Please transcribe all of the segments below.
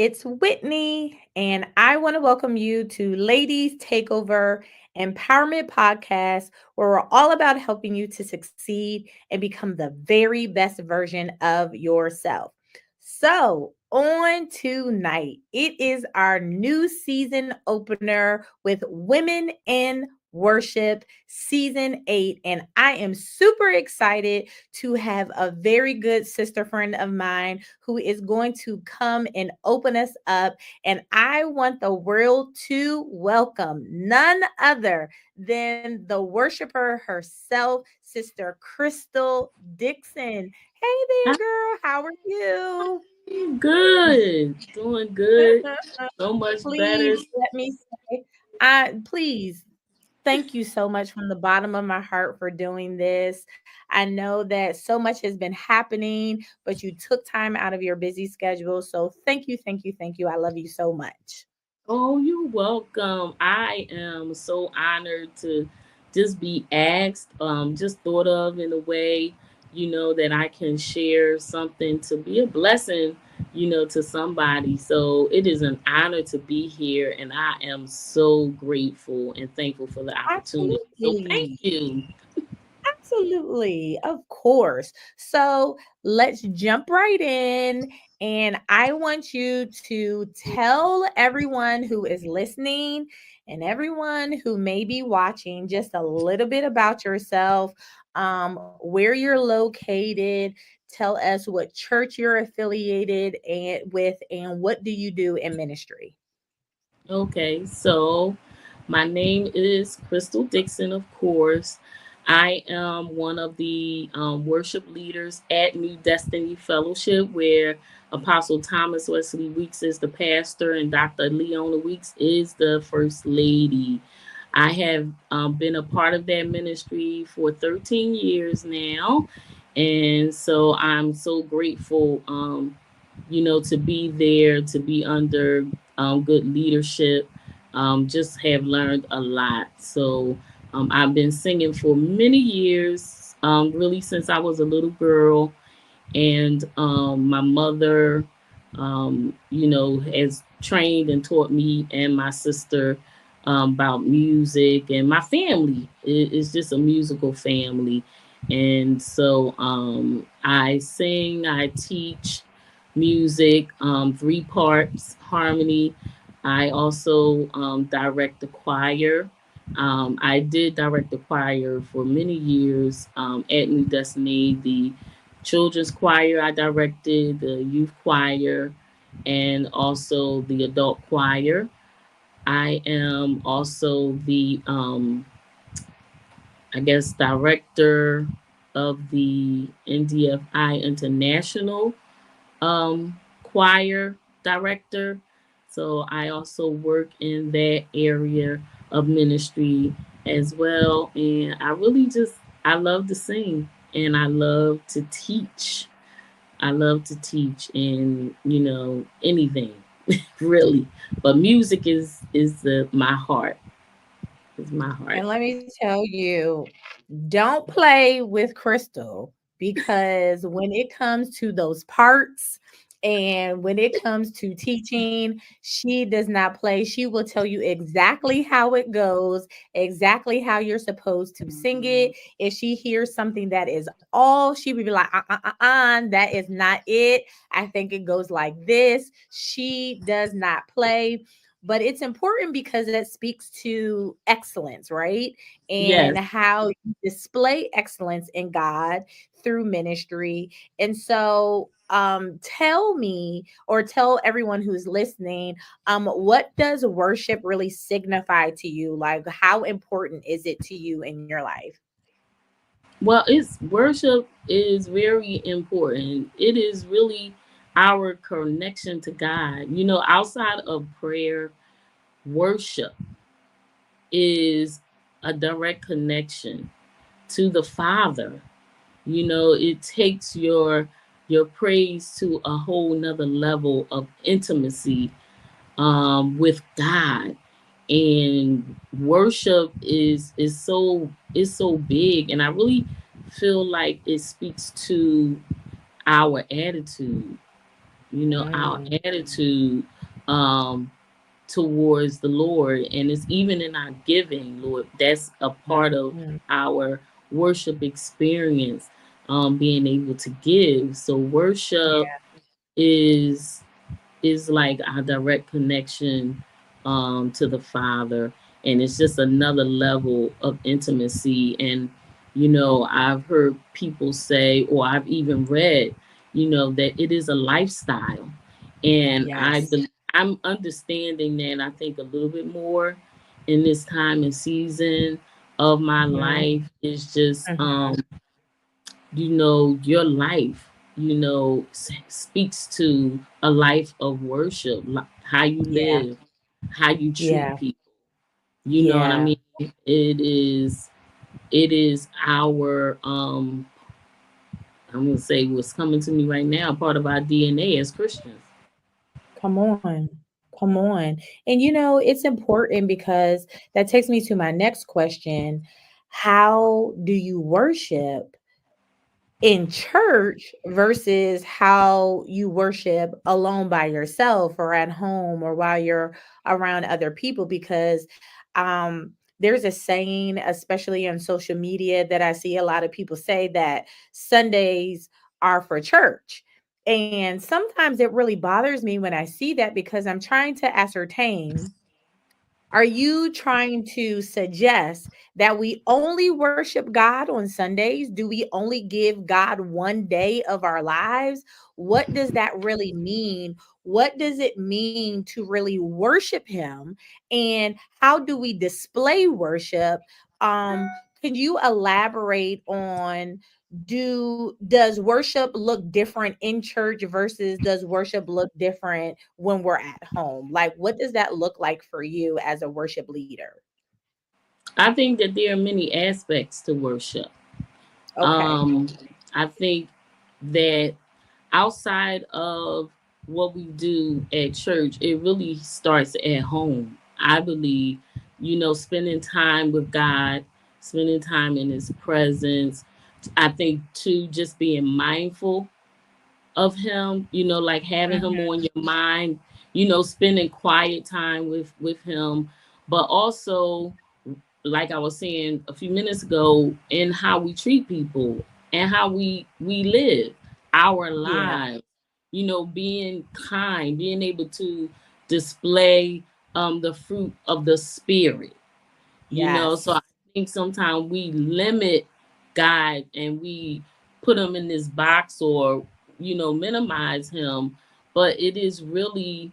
It's Whitney, and I want to welcome you to Ladies Takeover Empowerment Podcast, where we're all about helping you to succeed and become the very best version of yourself. So, on tonight, it is our new season opener with Women in Worship Season 8. And I am super excited to have a very good sister friend of mine who is going to come and open us up. And I want the world to welcome none other than the worshiper herself, Sister Crystal Dixon. Hey there, girl. How are you? I'm good, doing good, so much better. Please let me say, I please thank you so much from the bottom of my heart for doing this. I know that so much has been happening, but you took time out of your busy schedule. So thank you, thank you, thank you. I love you so much. Oh, you're welcome. I am so honored to just be asked, just thought of in a way, that I can share something to be a blessing, to somebody. So it is an honor to be here, and I am so grateful and thankful for the opportunity. So thank Absolutely. you. Absolutely. Of course. So let's jump right in. And I want you to tell everyone who is listening and everyone who may be watching just a little bit about yourself, where you're located. Tell us what church you're affiliated with, and what do you do in ministry? Okay, so my name is Crystal Dixon, of course. I am one of the worship leaders at New Destiny Fellowship, where Apostle Thomas Wesley Weeks is the pastor and Dr. Leona Weeks is the first lady. I have been a part of that ministry for 13 years now. And so I'm so grateful, to be there, to be under good leadership. Just have learned a lot. So I've been singing for many years, really since I was a little girl. And my mother, has trained and taught me and my sister about music. And my family is just a musical family. And so I sing, I teach music, three parts, harmony. I also direct the choir. I did direct the choir for many years at New Destiny. The children's choir I directed, the youth choir, and also the adult choir. I am also the, I guess, director of the NDFI International choir director. So I also work in that area of ministry as well. And I love to sing and I love to teach. I love to teach and, anything really. But music is my heart. Is my heart. And let me tell you, don't play with Crystal because when it comes to those parts and when it comes to teaching, she does not play. She will tell you exactly how it goes, exactly how you're supposed to sing it. If she hears something that is all, she would be like, that is not it. I think it goes like this. She does not play, but it's important because it speaks to excellence, right? And Yes. how you display excellence in God through ministry. And so, tell me or tell everyone who's listening, what does worship really signify to you? Like, how important is it to you in your life? Well, it's worship is very important. It is really our connection to God. Outside of prayer, worship is a direct connection to the Father. It takes your praise to a whole nother level of intimacy with God. And worship is so big, and I really feel like it speaks to our attitude. Our Mm. attitude um towards the Lord, and it's even in our giving, Lord. That's a part of Mhm. our worship experience, being able to give. So worship Yeah. is is like our direct connection to the Father, and it's just another level of intimacy. And I've heard people say, or I've even read, that it is a lifestyle, and Yes. I'm understanding that. I think a little bit more in this time and season of my Mhm. life is just Mhm. your life, speaks to a life of worship, how you Yeah. live, how you treat Yeah. people. You know what I Yeah. mean? It is our I'm gonna say what's coming to me right now, part of our DNA as Christians. Come on. Come on. And it's important because that takes me to my next question. How do you worship in church versus how you worship alone by yourself or at home or while you're around other people? Because there's a saying, especially on social media, that I see a lot of people say that Sundays are for church. And sometimes it really bothers me when I see that, because I'm trying to ascertain, are you trying to suggest that we only worship God on Sundays? Do we only give God one day of our lives? What does that really mean? What does it mean to really worship Him? And how do we display worship? Can you elaborate on, does worship look different in church versus does worship look different when we're at home? Like, what does that look like for you as a worship leader? I think that there are many aspects to worship. Okay. um I think that outside of what we do at church, it really starts at home. I believe, spending time with God, spending time in His presence. I think, too, just being mindful of Him, like having Him Mhm. on your mind, spending quiet time with Him, but also, like I was saying a few minutes ago, in how we treat people and how we live our Yeah. lives. Being kind, being able to display the fruit of the spirit. So I Yes. think sometimes we limit God and we put Him in this box, or minimize Him, but it is really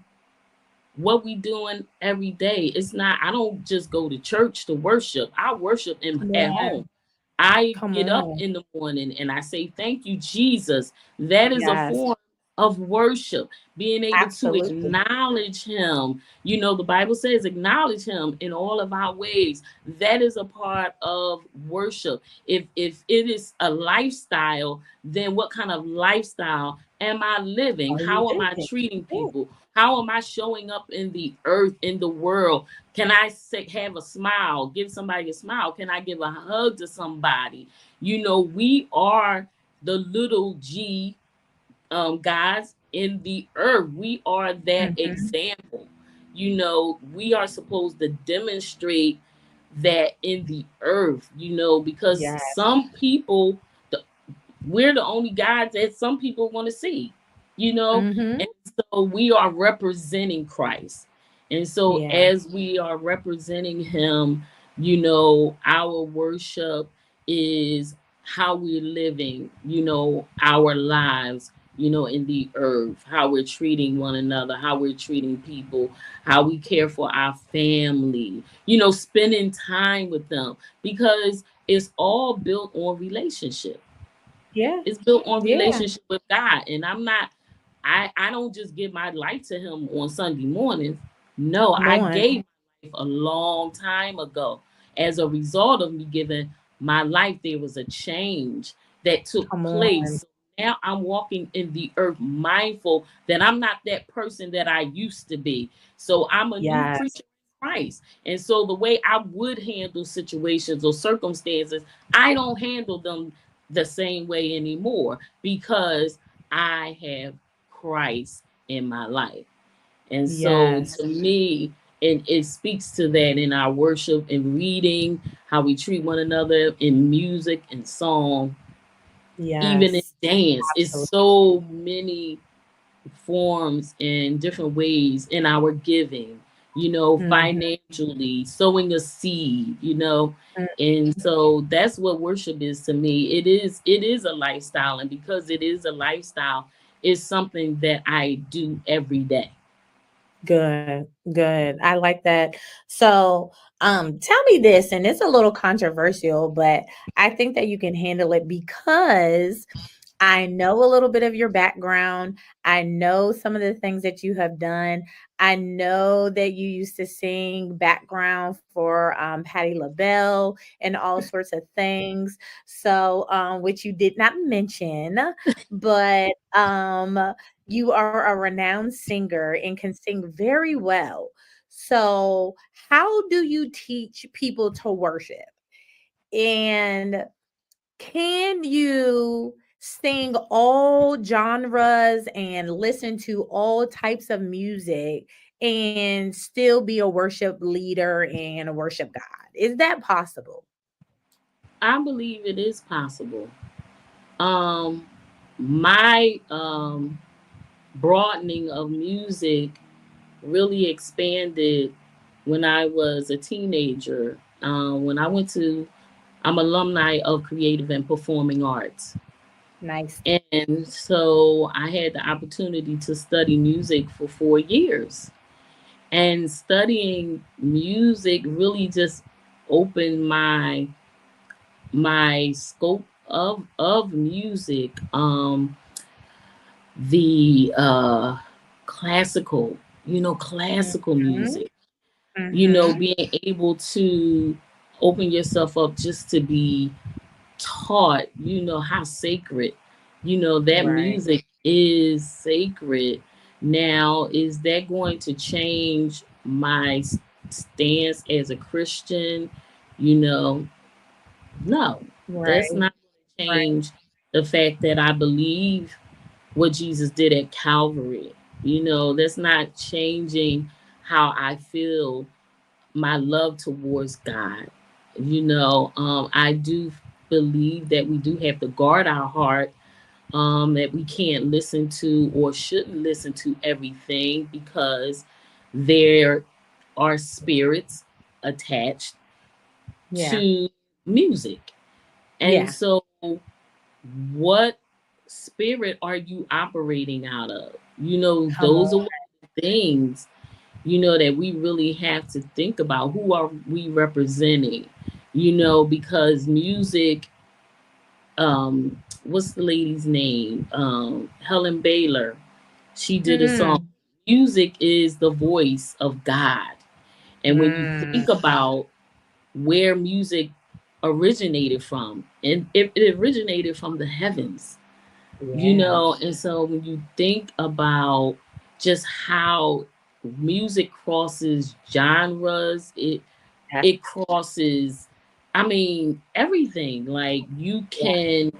what we doing every day. It's not, I don't just go to church to worship. I worship Come at on. home. I Come get up on. in the morning and I say, thank you, Jesus. That is a Yes. form of worship. Being able to Absolutely. acknowledge Him. The Bible says, acknowledge Him in all of our ways. That is a part of worship. If it is a lifestyle, then what kind of lifestyle am I living? Are you How am I living? treating Yeah. people? How am I showing up in the earth, in the world? Can I have a smile, give somebody a smile? Can I give a hug to somebody? We are the little g, guys, in the earth. We are that Mhm. example. We are supposed to demonstrate that in the earth, because Yes. some people, we're the only guys that some people want to see, Mhm. and so we are representing Christ. And so Yeah. as we are representing Him, our worship is how we're living, our lives, in the earth, how we're treating one another, how we're treating people, how we care for our family, spending time with them, because it's all built on relationship. Yeah. It's built on Yeah. relationship with God. And I don't just give my life to Him on Sunday mornings. No, Come I on. gave my life a long time ago. As a result of me giving my life, there was a change that took Come on. place. So now I'm walking in the earth mindful that I'm not that person that I used to be. So I'm a new Yes. creature in Christ. And so the way I would handle situations or circumstances, I don't handle them the same way anymore, because I have Christ in my life. And so Yes. to me, it speaks to that in our worship and reading, how we treat one another in music and song, even in Yes. dance. It's Absolutely. so many forms and different ways in our giving, Mhm. financially, sowing a seed, Mm. and so that's what worship is to me. It is a lifestyle, and because it is a lifestyle, it's something that I do every day. Good, good. I like that. So, tell me this, and it's a little controversial, but I think that you can handle it because I know a little bit of your background. I know some of the things that you have done. I know that you used to sing background for Patti LaBelle and all sorts of things. So, which you did not mention, but you are a renowned singer and can sing very well. So, how do you teach people to worship? And can you sing all genres and listen to all types of music and still be a worship leader and a worship God? Is that possible? I believe it is possible. um my broadening of music really expanded when I was a teenager. When I went to, I'm alumni of creative and performing arts. Nice. And so I had the opportunity to study music for 4 years. And studying music really just opened my scope of music. The classical, classical Mhm, music, mhm. being able to open yourself up just to be taught, how sacred, that Right. music is sacred. Now, is that going to change my stance as a Christian? You know, no, that's Right. not going to Right. change the fact that I believe what Jesus did at Calvary. That's not changing how I feel, my love towards God. I do believe that we do have to guard our heart, that we can't listen to or shouldn't listen to everything because there are spirits attached Yeah. to music. And Yeah. so, what spirit are you operating out of? Come on. Those are one of the things, that we really have to think about. Who are we representing? Because music, what's the lady's name? Helen Baylor. She did a song. Mm. Music is the voice of God. And when you Mm. think about where music originated from, and it originated from the heavens, Yeah. and so when you think about just how music crosses genres, Yeah. it crosses, I mean, everything. Like, you Yeah. can,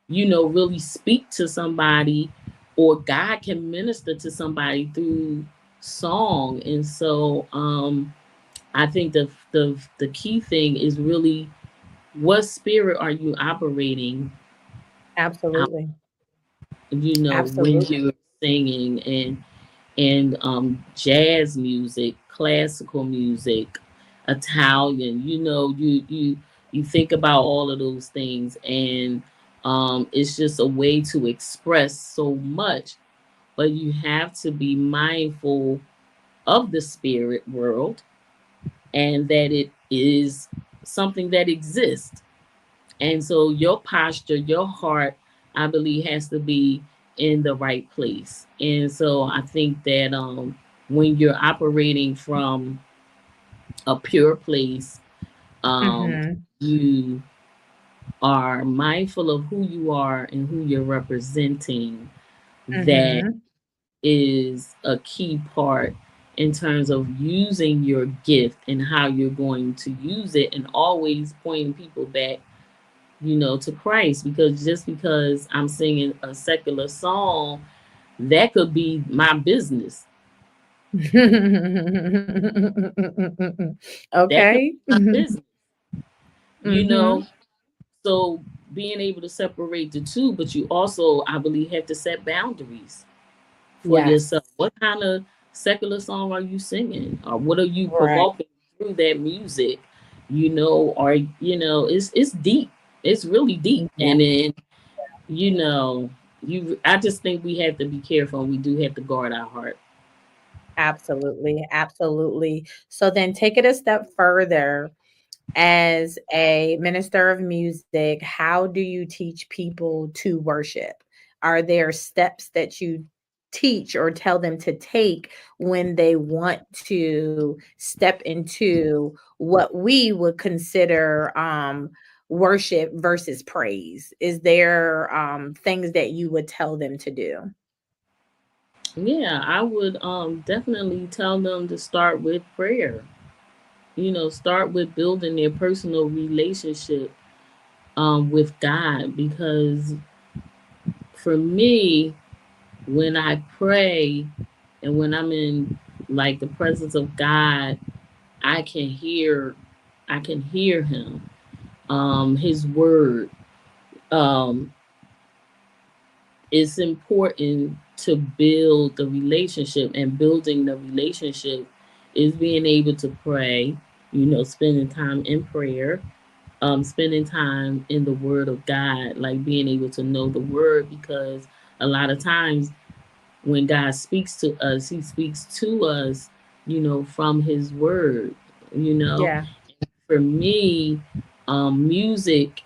really speak to somebody, or God can minister to somebody through song. And so, I think the key thing is really, what spirit are you operating out, Absolutely. when Absolutely. you're singing, and jazz music, classical music, Italian. You think about all of those things, and it's just a way to express so much. But you have to be mindful of the spirit world, and that it is something that exists. And so your posture, your heart, I believe, has to be in the right place. And so I think that, when you're operating from a pure place, Mhm. you are mindful of who you are and who you're representing. That Mhm. is a key part in terms of using your gift and how you're going to use it, and always pointing people back, to Christ. Because just because I'm singing a secular song, that could be my business. That could Okay. be my business, you Mhm. know. So being able to separate the two, but you also, I believe, have to set boundaries for yourself. Yes. What kind of secular song are you singing, or what are you Right. provoking through that music? Or it's deep. It's really deep, Yeah. and then you know, I just think we have to be careful, and we do have to guard our heart. Absolutely. Absolutely. So then take it a step further. As a minister of music, how do you teach people to worship? Are there steps that you teach or tell them to take when they want to step into what we would consider worship versus praise? Is there things that you would tell them to do? Yeah, I would definitely tell them to start with prayer. Start with building their personal relationship with God, because for me, when I pray and when I'm in like the presence of God, I can hear I can hear him, his word. Um it's important to build the relationship, and building the relationship is being able to pray, spending time in prayer, spending time in the word of God, like being able to know the word, because a lot of times when God speaks to us, he speaks to us, from his word, you know. Yeah, For me, music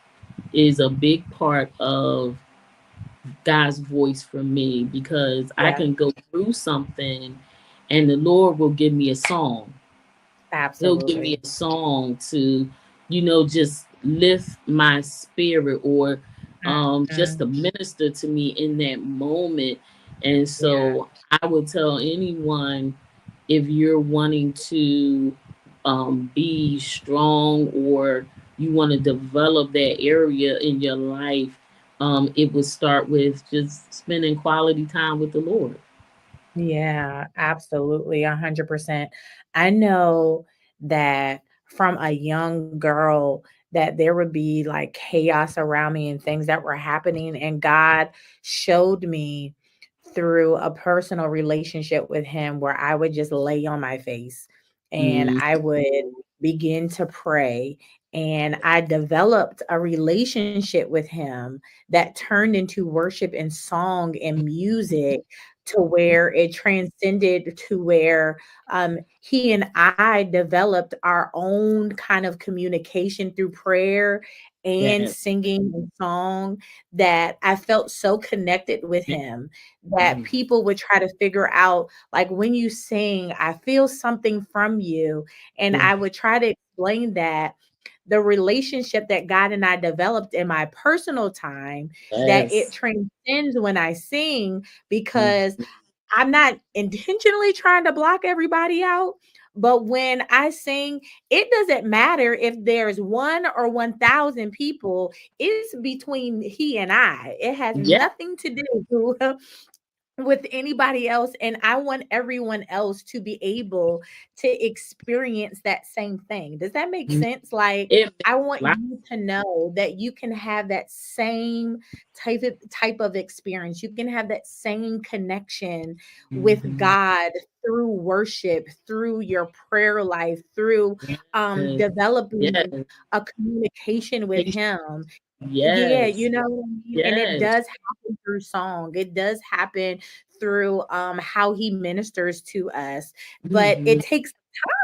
is a big part of God's voice for me, because I yeah, can go through something and the Lord will give me a song. He'll give me absolutely. a song to, just lift my spirit, or just Mhm. to minister to me in that moment. And Yeah, so I would tell anyone, if you're wanting to be strong, or you want to develop that area in your life, it would start with just spending quality time with the Lord. yeah, absolutely, 100%. I know that from a young girl that there would be like chaos around me and things that were happening, and God showed me through a personal relationship with him where I would just lay on my face and Mm, I would begin to pray. And I developed a relationship with him that turned into worship and song and music, to where it transcended to where he and I developed our own kind of communication through prayer and yes. singing and song, that I felt so connected with him that Mm, people would try to figure out, like, when you sing, I feel something from you. And yeah. I would try to explain that the relationship that God and I developed in my personal time, that it Yes. transcends when I sing, Mm, because I'm not intentionally trying to block everybody out. But when I sing, it doesn't matter if there's one or 1,000 people. It's between he and I. It has yeah. nothing to do with anybody else. And I want everyone else to be able to experience that same thing. Does that make Mm, sense? Like, it makes I a want lot. you to know that you can have that same type of experience. You can have that same connection with Mhm. God through worship, through your prayer life, through Yes. developing Yes. a communication with Patience. him. Yeah, Yes. you know what I mean? And it Yes. does happen through song. It does happen through how he ministers to us. But it Mhm. takes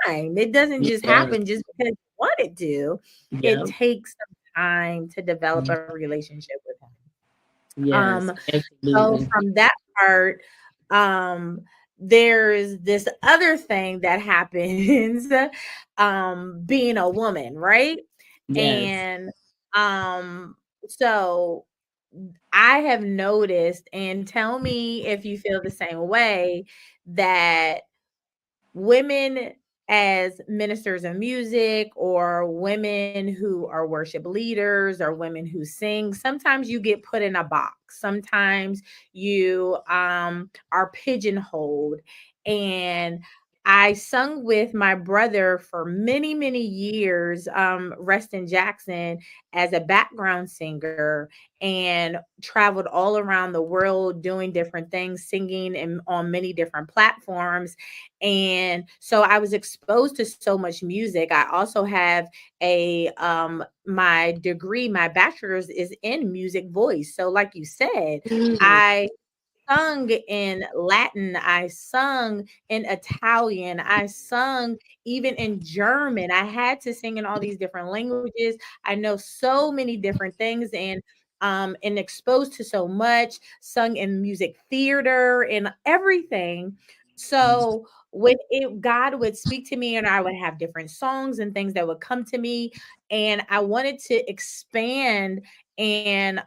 time. It doesn't It just does. happen just because you want it to. It Yep. takes some time to develop a relationship with him. Yes. Um so Absolutely. from that part, um, there's this other thing that happens, being a woman, right? Yes. And so I have noticed, and tell me if you feel the same way, that women as ministers of music, or women who are worship leaders, or women who sing, sometimes you get put in a box. Sometimes you are pigeonholed. And I sung with my brother for many, many years, Reston Jackson, as a background singer, and traveled all around the world doing different things, singing and on many different platforms. And so I was exposed to so much music. I also have a my degree, my bachelor's is in music voice. So like you said, Mm, I sung in Latin, I sung in Italian, I sung even in German. I had to sing in all these different languages. I know so many different things, and exposed to so much, sung in music theater and everything. So when it God would speak to me and I would have different songs and things that would come to me, and I wanted to expand and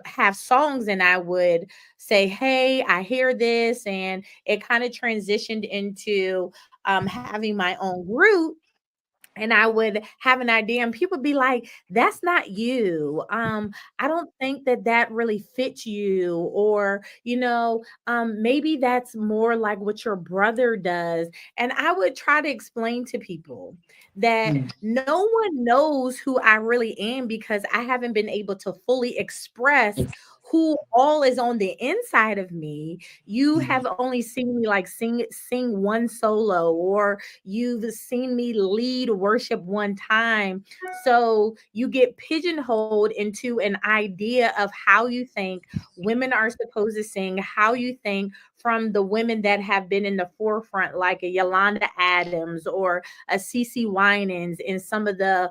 have songs, and I would say, "Hey, I hear this," and it kind of transitioned into having my own group, and I would have an idea and people be like, "That's not you. I don't think that that really fits you," or maybe that's more like what your brother does. And I would try to explain to people that mm, no one knows who I really am because I haven't been able to fully express who all is on the inside of me. You have only seen me like sing one solo, or you've seen me lead worship one time. So you get pigeonholed into an idea of how you think women are supposed to sing, how you think from the women that have been in the forefront, like a Yolanda Adams or a CeCe Winans, and some of the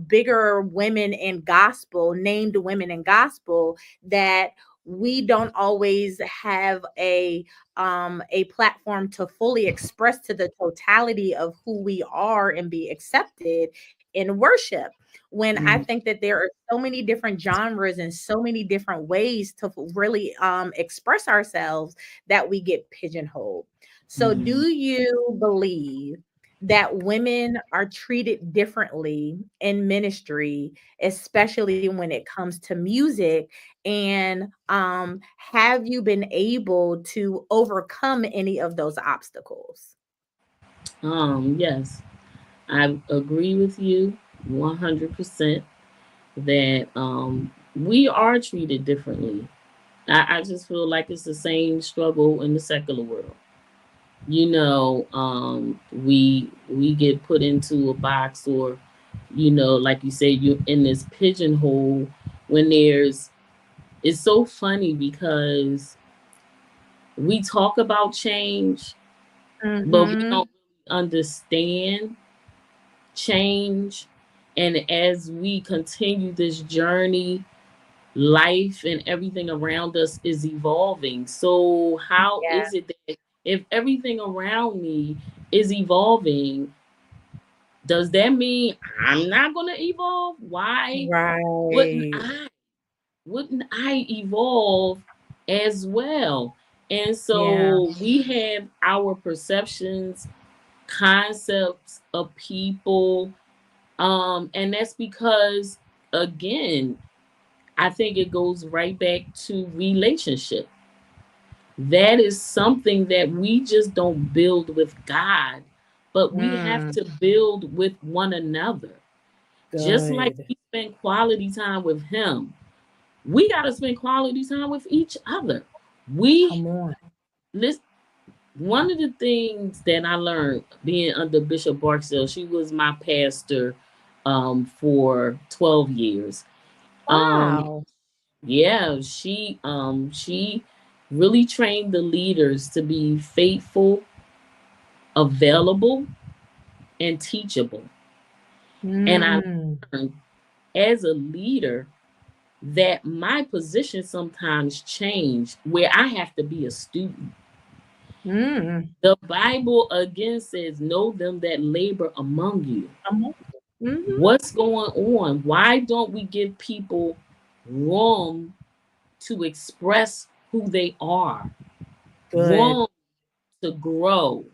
bigger women in gospel, named women in gospel, that we don't always have a platform to fully express to the totality of who we are and be accepted in worship. When I mm, think that there are so many different genres and so many different ways to really express ourselves that we get pigeonholed. So, mm. do you believe that women are treated differently in ministry, especially when it comes to music? And have you been able to overcome any of those obstacles? Yes, I agree with you 100% that we are treated differently. I just feel like it's the same struggle in the secular world. We get put into a box, or like you say, you're in this pigeonhole when there's it's so funny because we talk about change, but we Mhm. don't really understand change. And as we continue this journey, life and everything around us is evolving. So, how Yeah, is it that if everything around me is evolving, does that mean I'm not going to evolve? Why wouldn't right. I? Wouldn't I evolve as well? And Yeah. so we have our perceptions, concepts of people, and that's because, again, I think it goes right back to relationship. That is something that we just don't build with God, but we have Mm, to build with one another. Just like good. we spend quality time with Him, we got to spend quality time with each other. We Come on. listen. One of the things that I learned being under Bishop Barksdale, she was my pastor for 12 years. Um, Wow. yeah, she really trained the leaders to be faithful, available, and teachable. And I Mm, learned as a leader that my position sometimes changed where I have to be a student. mm. The Bible again says, know them that labor among you. Come on. Mhm. What's going on? Why don't we give people room to express who they are? Good. Room to grow.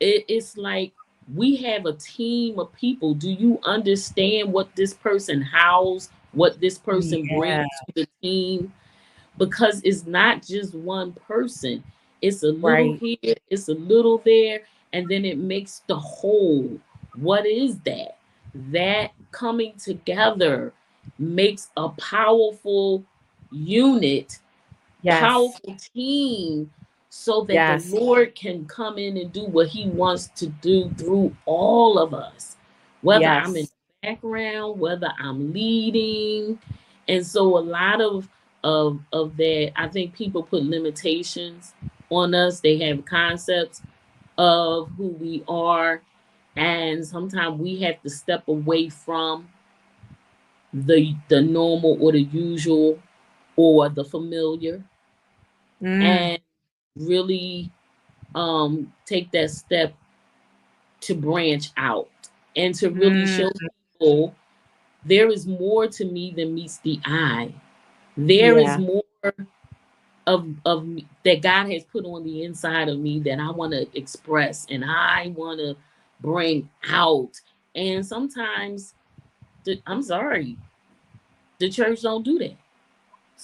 It's like we have a team of people. Do you understand what this person house, what this person Yeah. brings to the team? Because it's not just one person. It's a little Right. here, it's a little there, and then it makes the whole. What is that? That coming together makes a powerful unit, Yes. powerful team, so that the Yes. Lord can come in and do what he wants to do through all of us, whether I'm in Yes. the background, whether I'm leading. And so a lot of that, I think people put limitations on us. They have concepts of who we are, and sometimes we have to step away from the normal or the usual or the familiar, Mm, and really take that step to branch out and to really mm, show people there is more to me than meets the eye. There is yeah. more of that God has put on the inside of me that I want to express and I want to bring out. And sometimes, I'm sorry, the church don't do that.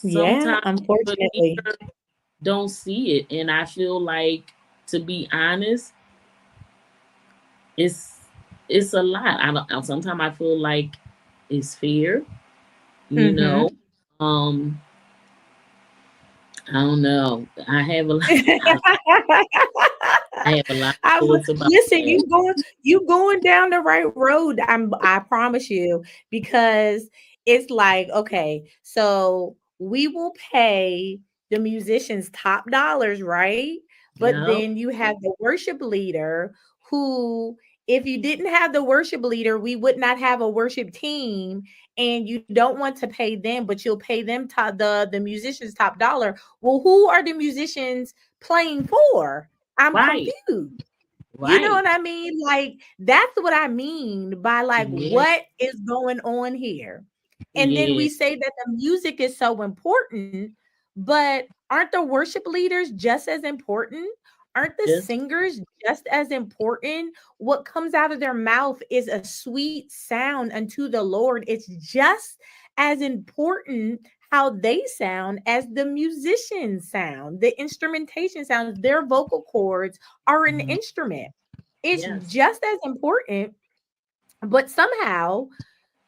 Yeah, Sometimes the unfortunately. leader don't see it, and I feel like, to be honest, it's it's a lot. I don't. Sometimes I feel like it's fear. You know, Mhm. um, I don't know. I have a lot I of would thoughts about listen, that. you going down the right road. I promise you, because it's like, okay, so we will pay the musicians top dollars, right? But Yep. then you have the worship leader who, if you didn't have the worship leader, we would not have a worship team, and you don't want to pay them, but you'll pay them top the musicians top dollar. Well, who are the musicians playing for? I'm Right. confused. You know Right. what I mean? Like, that's what I mean by like, Yeah. what is going on here? And then Yeah. we say that the music is so important, but aren't the worship leaders just as important? Aren't the Just. singers just as important? What comes out of their mouth is a sweet sound unto the Lord. It's just as important how they sound as the musicians sound, the instrumentation sounds, their vocal cords are an Mhm. instrument. It's Yes. just as important, but somehow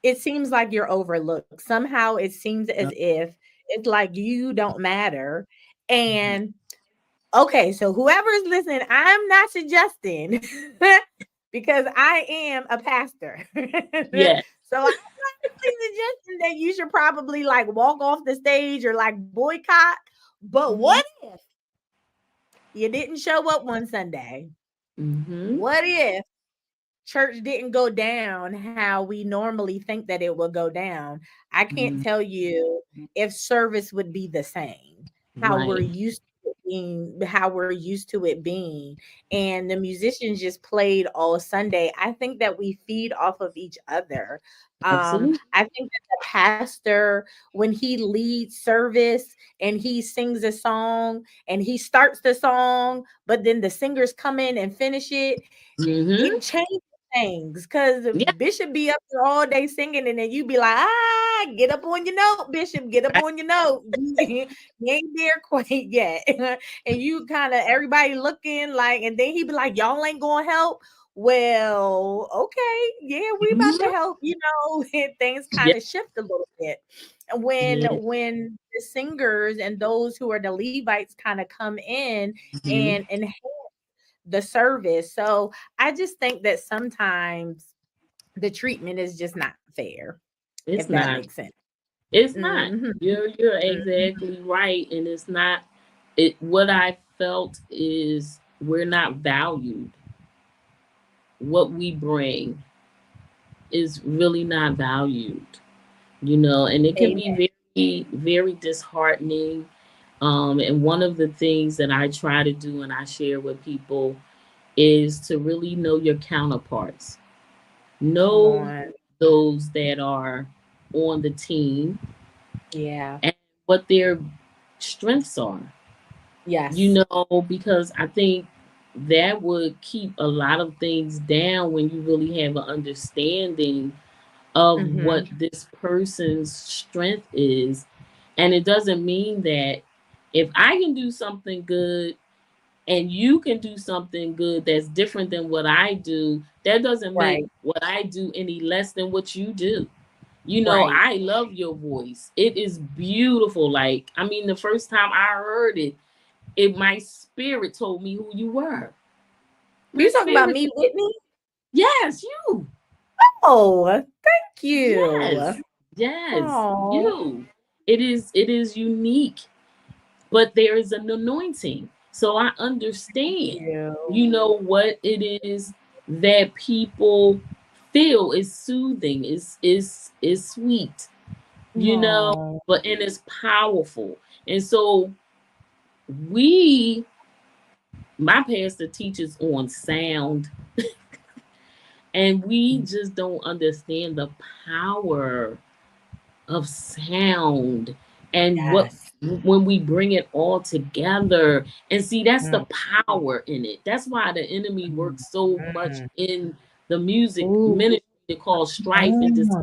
it seems like you're overlooked. Somehow it seems as Yep. if it's like you don't matter. Mhm. And okay, so whoever is listening, I'm not suggesting because I am a pastor. Yeah. So I'm not really suggesting that you should probably like walk off the stage or like boycott. But what Mhm. if you didn't show up one Sunday? Mhm. What if church didn't go down how we normally think that it would go down? I can't Mhm. tell you if service would be the same. Right. How we're used to it being. And the musicians just played all Sunday. I think that we feed off of each other. Absolutely. I think that the pastor, when he leads service and he sings a song and he starts the song, but then the singers come in and finish it, Mhm. it changes things because Yeah. Bishop be up there all day singing, and then you be like, ah, get up on your note, Bishop, get up Right. on your note. You ain't there quite yet. And you kind of everybody looking like, and then he be like, y'all ain't gonna help. Well, okay, yeah, we about to Mhm. help, and things kind Yeah. of shift a little bit. And Yeah. when the singers and those who are the Levites kind of come in Mhm. and the service. So I just think that sometimes the treatment is just not fair, if It's that not. makes sense. It's not. Mhm, You're mhm. exactly right, and it's not. It. What I felt is we're not valued. What we bring is really not valued. And it can Amen. be very, very disheartening. And one of the things that I try to do and I share with people is to really know your counterparts. Come Know on. those that are on the team Yeah. and what their strengths are. Yes. Because I think that would keep a lot of things down when you really have an understanding of what Mhm. this person's strength is. And it doesn't mean that if I can do something good, and you can do something good that's different than what I do, that doesn't make Right. what I do any less than what you do. You know, Right. I love your voice. It is beautiful. Like, I mean, the first time I heard it, my spirit told me who you were. My You talking about spirit, me, Whitney? yes, you. Oh, thank you. Yes, yes, Oh, you. It is unique, but there is an anointing. So I understand, you. what it is that people feel is soothing, is sweet, you know, Oh, and it's powerful. And so we my pastor teaches on sound, and we just don't understand the power of sound and what yes. when we bring it all together and see, that's the Mm, power in it. That's why the enemy mm, works so much mm. in the music Ooh, ministry to cause strife and come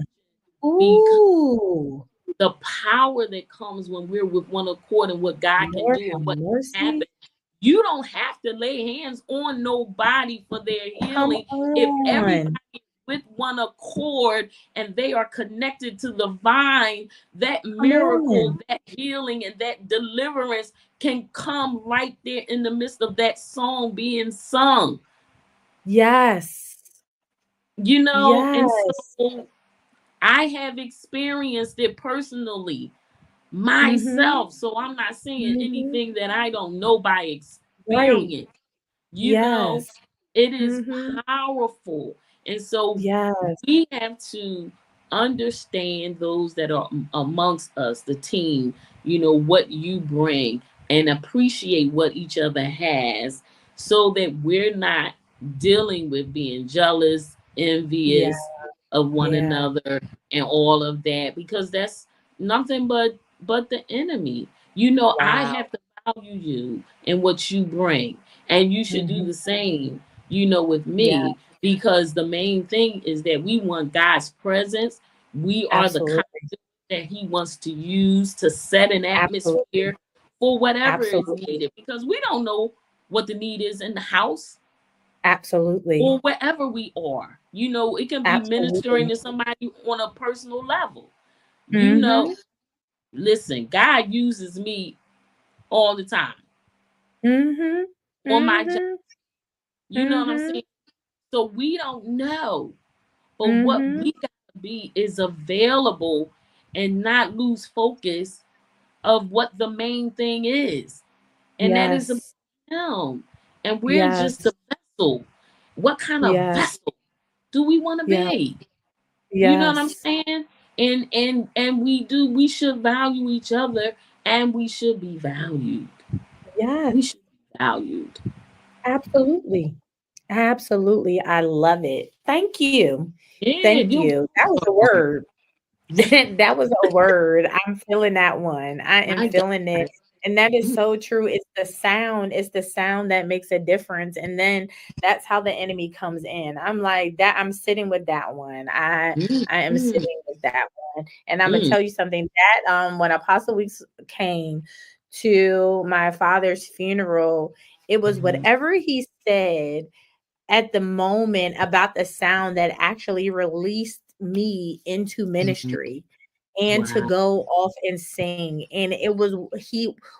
because Ooh, the power that comes when we're with one accord and what God can Lord do have and what can happen. mercy. You don't have to lay hands on nobody for their Come healing if everybody on. is with one accord and they are connected to the vine. That Come miracle, on. that healing, and that deliverance can come right there in the midst of that song being sung. Yes. And Yes. so I have experienced it personally Mhm. myself. So I'm not saying Mhm. anything that I don't know by Right. experience. You know, Yes. it is Mhm. powerful. And so Yes. we have to understand those that are amongst us, the team, what you bring, and appreciate what each other has so that we're not dealing with being jealous, Yeah. envious of one Yeah. another and all of that, because that's nothing but the enemy. I Wow. have to value you and what you bring, and you should do Mhm. the same, with Yeah. me, because the main thing is that we want God's presence. We are the kind Absolutely. that He wants to use to set an Absolutely. atmosphere for whatever is Absolutely. needed, because we don't know what the need is in the house Absolutely. or wherever we are. It can be ministering Absolutely. to somebody on a personal level. You know, Mhm. listen, God uses me all the time Mhm. on my job. Mhm. You know what I'm Mhm. saying? So we don't know. But what Mhm. we got to be is available and not lose focus of what the main thing is. And that is about Yes. Him. And we're just Yes. a vessel. What kind of Yes. vessel do we want to Yeah. be? You know what I'm Yes. saying? And we should value each other, and we should be valued. Yes. We should be valued. Absolutely. Absolutely. I love it. Thank you. Yeah, Thank you're you. That was a welcome. word. That was a word. I'm feeling that one. I am My feeling it. God. And that is so true. It's the sound that makes a difference. And then that's how the enemy comes in. I'm like that. I'm sitting with that one. Mm, I am mm, sitting with that one. And I'm gonna mm, tell you something that when Apostle Weeks came to my father's funeral, it was mhm, whatever he said at the moment about the sound that actually released me into mhm. ministry and to Wow. go off and sing. And it was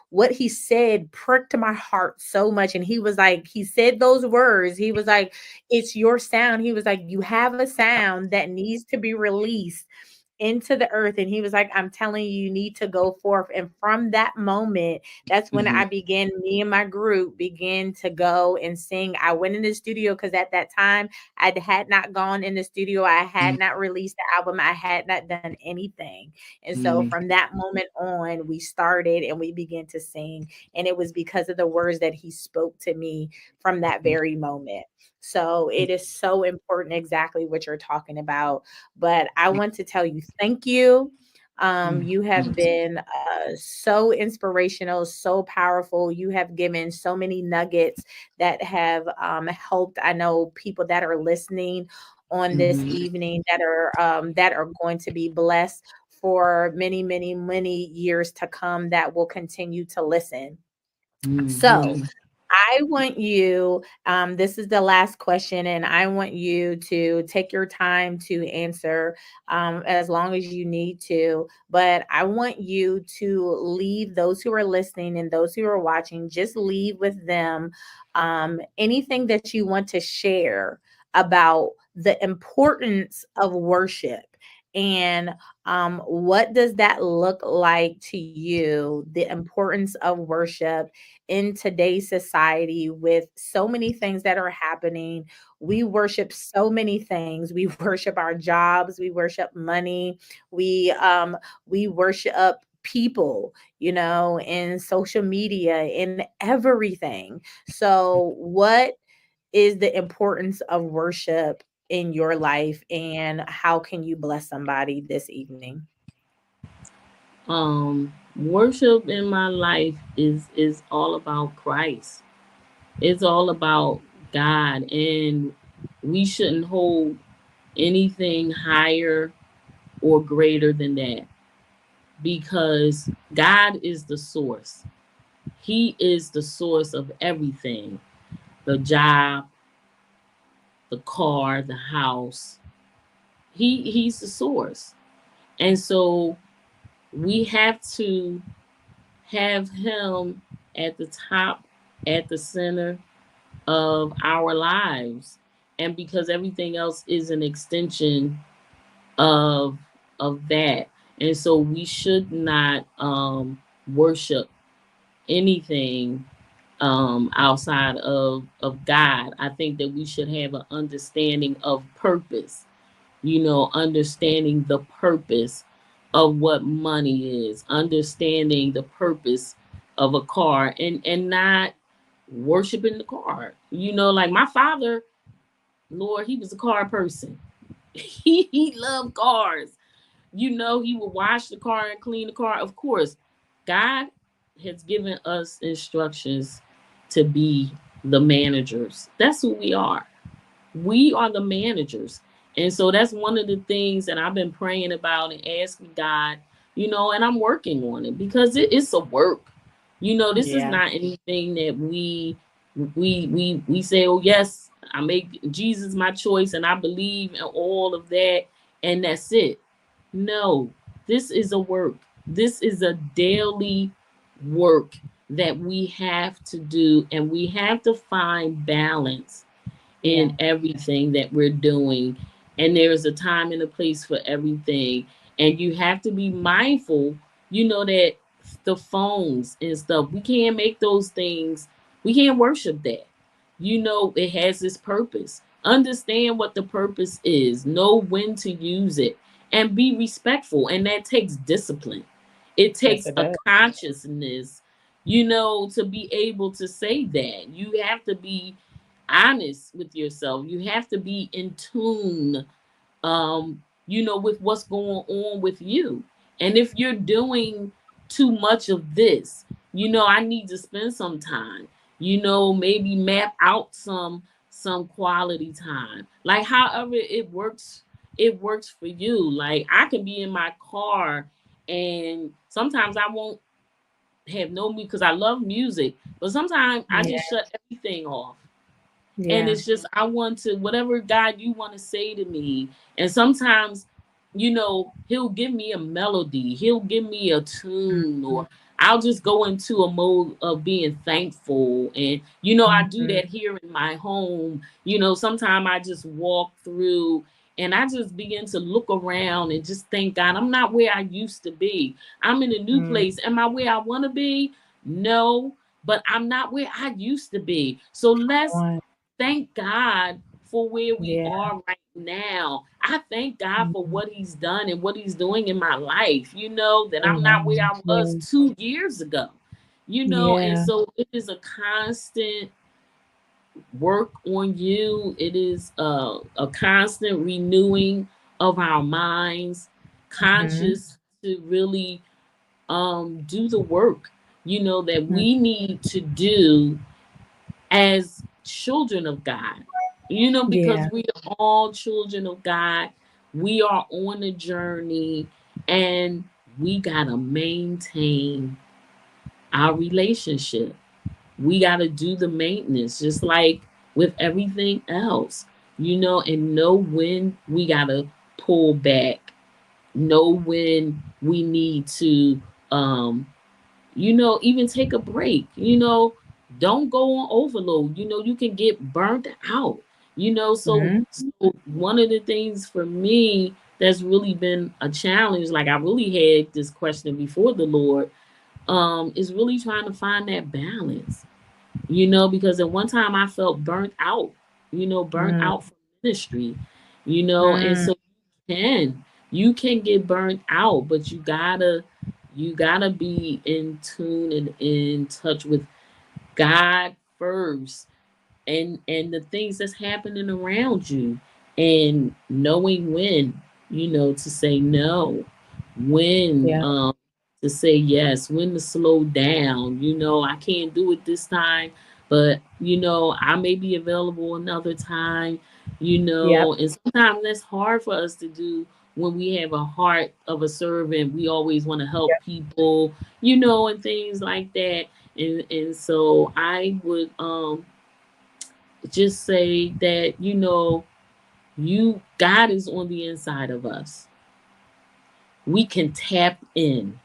what he said pricked my heart so much. And he was like, he said those words. He was like, it's your sound. He was like, you have a sound that needs to be released into the earth. And he was like, I'm telling you, you need to go forth. And from that moment, that's when Mhm, me and my group began to go and sing. I went in the studio because at that time I had not gone in the studio. I had not released the album. I had not done anything. And so mhm, from that moment on, we started and we began to sing. And it was because of the words that he spoke to me from that very moment. So it is so important exactly what you're talking about. But I want to tell you thank you. You have mhm, been so inspirational, so powerful. You have given so many nuggets that have helped. I know people that are listening on this mhm, evening that are going to be blessed for many, many, many years to come that will continue to listen. So, mhm. I want you, this is the last question, and I want you to take your time to answer as long as you need to. But I want you to leave those who are listening and those who are watching, just leave with them anything that you want to share about the importance of worship. And what does that look like to you? The importance of worship in today's society with so many things that are happening. We worship so many things. We worship our jobs, we worship money, we worship people, in social media, in everything. So what is the importance of worship in your life, and how can you bless somebody this evening? Worship in my life is all about Christ. It's all about God, and we shouldn't hold anything higher or greater than that, because God is the source. He is the source of everything: the job, the car, the house. He's the source. And so we have to have him at the top, at the center of our lives. And because everything else is an extension of that. And so we should not worship anything outside of God. I think that we should have an understanding of purpose, understanding the purpose of what money is, understanding the purpose of a car, and not worshiping the car. Like my father, Lord, he was a car person. He loved cars. He would wash the car and clean the car. Of course, God has given us instructions to be the managers. That's who we are. We are the managers. And so that's one of the things that I've been praying about and asking God, and I'm working on it, because it's a work. This is Yeah, not anything that we say, oh yes, I make Jesus my choice and I believe in all of that, and that's it. No, this is a work. This is a daily work that we have to do, and we have to find balance yeah, in everything that we're doing. And there is a time and a place for everything. And you have to be mindful, that the phones and stuff, we can't make those things, we can't worship that. It has its purpose. Understand what the purpose is, know when to use it, and be respectful. And that takes discipline. It yes, takes it a does. consciousness, to be able to say that. You have to be honest with yourself. You have to be in tune, with what's going on with you. And if you're doing too much of this, I need to spend some time, maybe map out some quality time. Like however it works for you. Like I can be in my car, and sometimes I won't have no music because I love music, but sometimes I Yeah, just shut everything off, and yeah. it's just I want to, whatever God you want to say to me. And sometimes, he'll give me a melody, he'll give me a tune, Mhm, or I'll just go into a mode of being thankful. And I do mhm. that here in my home. Sometimes I just walk through and I just begin to look around and just thank God. I'm not where I used to be. I'm in a new Mm, place. Am I where I want to be? No, but I'm not where I used to be. So let's on. thank God for where we Yeah. are right now. I thank God for Mhm. what He's done and what He's doing in my life. That I'm not where Amen. I was Yeah. 2 years ago. And Yeah. so it is a constant work on you. It is a constant renewing of our minds, Mhm. conscious to really do the work, that Mm, we need to do as children of God, because yeah. we are all children of God. We are on a journey, and we got to maintain our relationship. we got to do the maintenance, just like with everything else, and know when we got to pull back, know when we need to, even take a break. Don't go on overload. You can get burnt out. So, Mhm. one of the things for me that's really been a challenge, like I really had this question before the Lord, is really trying to find that balance. Because at one time I felt burnt out, burnt Mm, out from ministry, and mm, so you can get burnt out, but you gotta be in tune and in touch with God first, and the things that's happening around you, and knowing when to say no, when yeah, to say yes, when to slow down. I can't do it this time, but I may be available another time. yep, And sometimes that's hard for us to do. When we have a heart of a servant, we always want to help yep, people, and things like that. And so I would just say that you God is on the inside of us. We can tap in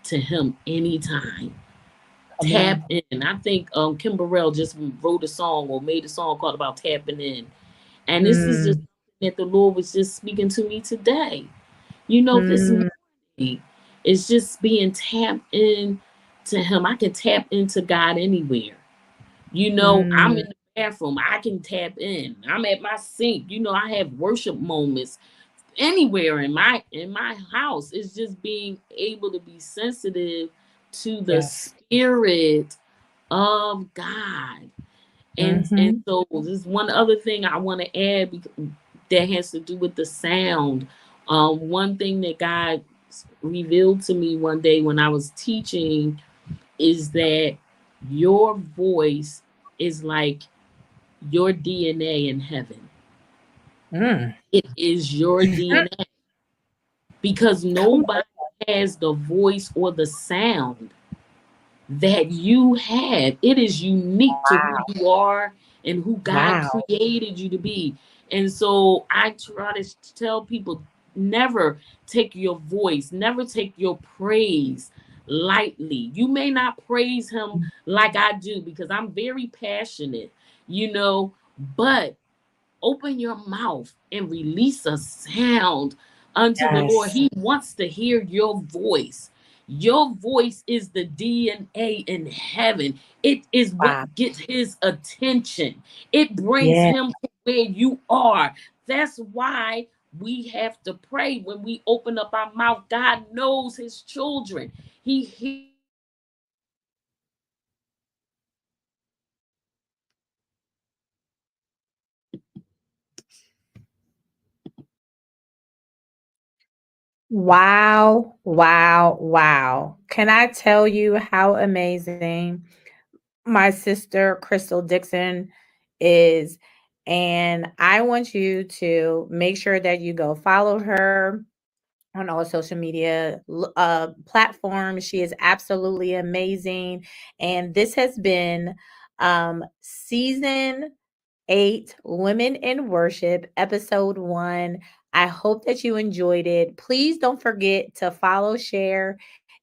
to him anytime. come Tap on. in. I think Kim Burrell just wrote a song or made a song called about tapping in. And this is just Mm, something that the Lord was just speaking to me today. This mm, morning. It's just being tapped in to him. I can tap into God anywhere. I'm mm, in the bathroom. I can tap in. I'm at my sink. I have worship moments anywhere in my house. It's just being able to be sensitive to the yes. spirit of God. And Mhm, so there's one other thing I want to add that has to do with the sound. One thing that God revealed to me one day when I was teaching is that your voice is like your DNA in heaven. mm. It is your DNA, because Come nobody on. has the voice or the sound that you have. It is unique to who Wow, you are and who God wow. created you to be. And so I try to tell people, never take your voice, never take your praise lightly. You may not praise him like I do because I'm very passionate, but open your mouth and release a sound unto the Lord. Yes. He wants to hear your voice. Your voice is the DNA in heaven. It is what Wow. gets his attention. It brings Yeah. him to where you are. That's why we have to pray when we open up our mouth. God knows his children. He hears us when we pray. And so I just want to encourage everybody Wow, wow, wow. Can I tell you how amazing my sister Crystal Dixon is? And I want you to make sure that you go follow her on all social media platforms. She is absolutely amazing. And this has been season 8, Women in Worship, episode 1. I hope that you enjoyed it. Please don't forget to follow, share,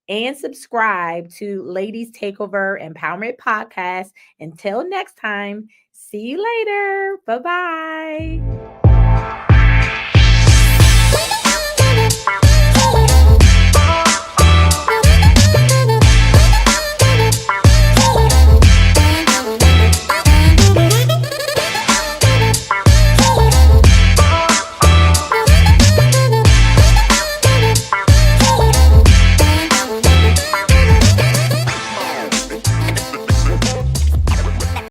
and subscribe to Ladies Takeover Empowerment Podcast. Until next time, see you later. Bye bye.